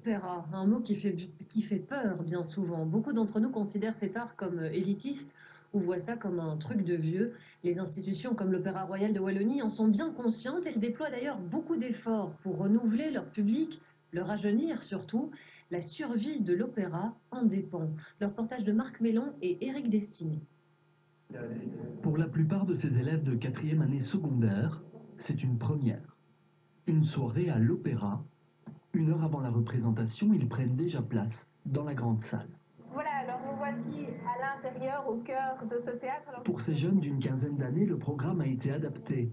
Opéra, un mot qui fait peur bien souvent. Beaucoup d'entre nous considèrent cet art comme élitiste ou voient ça comme un truc de vieux. Les institutions comme l'Opéra Royal de Wallonie en sont bien conscientes. Elles déploient d'ailleurs beaucoup d'efforts pour renouveler leur public, le rajeunir surtout. La survie de l'opéra en dépend. Le reportage de Marc Mélon et Éric Destiné. Pour la plupart de ces élèves de quatrième année secondaire, c'est une première. Une soirée à l'opéra. Une heure avant la représentation, ils prennent déjà place dans la grande salle. Voilà, alors nous voici à l'intérieur, au cœur de ce théâtre. Pour ces jeunes d'une quinzaine d'années, le programme a été adapté.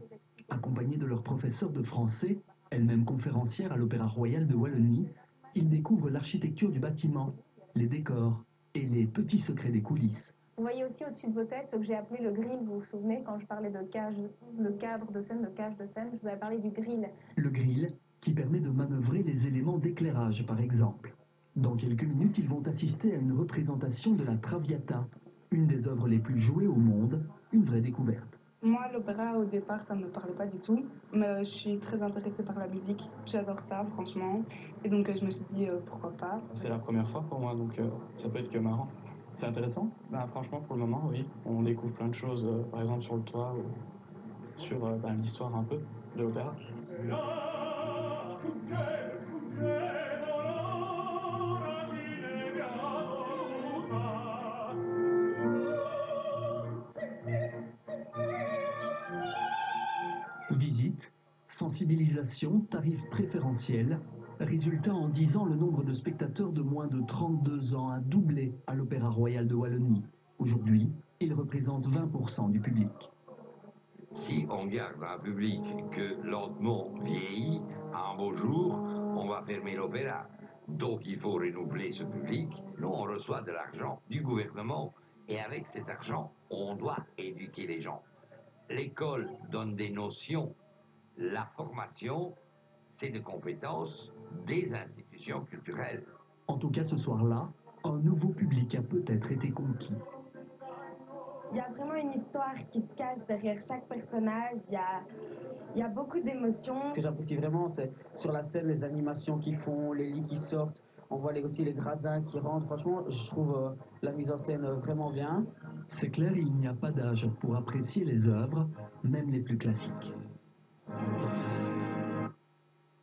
Accompagnés de leur professeur de français, elle-même conférencière à l'Opéra Royal de Wallonie, ils découvrent l'architecture du bâtiment, les décors et les petits secrets des coulisses. Vous voyez aussi au-dessus de vos têtes ce que j'ai appelé le grill. Vous vous souvenez quand je parlais de cage, de cadre de scène, de cage de scène, je vous avais parlé du grill. Le grill qui permet de manœuvrer les éléments d'éclairage par exemple. Dans quelques minutes, ils vont assister à une représentation de la Traviata, une des œuvres les plus jouées au monde, une vraie découverte. Moi, l'opéra, au départ, ça ne me parlait pas du tout, mais je suis très intéressée par la musique. J'adore ça, franchement. Et donc, je me suis dit, pourquoi pas. C'est la première fois pour moi, donc ça peut être que marrant. C'est intéressant? Ben, franchement, pour le moment, oui. On découvre plein de choses, par exemple sur le toit, ou sur l'histoire un peu de l'opéra. Visite, sensibilisation, tarifs préférentiels. Résultat, en 10 ans, le nombre de spectateurs de moins de 32 ans a doublé à l'Opéra Royal de Wallonie. Aujourd'hui, il représente 20% du public. Si on garde un public que lentement vieillit, un beau jour, on va fermer l'opéra. Donc il faut renouveler ce public. Nous, on reçoit de l'argent du gouvernement et avec cet argent, on doit éduquer les gens. L'école donne des notions. La formation, c'est des compétences des institutions culturelles. En tout cas, ce soir-là, un nouveau public a peut-être été conquis. Il y a vraiment une histoire qui se cache derrière chaque personnage. Il y a beaucoup d'émotions. Ce que j'apprécie vraiment, c'est sur la scène, les animations qu'ils font, les lits qui sortent. On voit aussi les gradins qui rentrent. Franchement, je trouve la mise en scène vraiment bien. C'est clair, il n'y a pas d'âge pour apprécier les œuvres, même les plus classiques.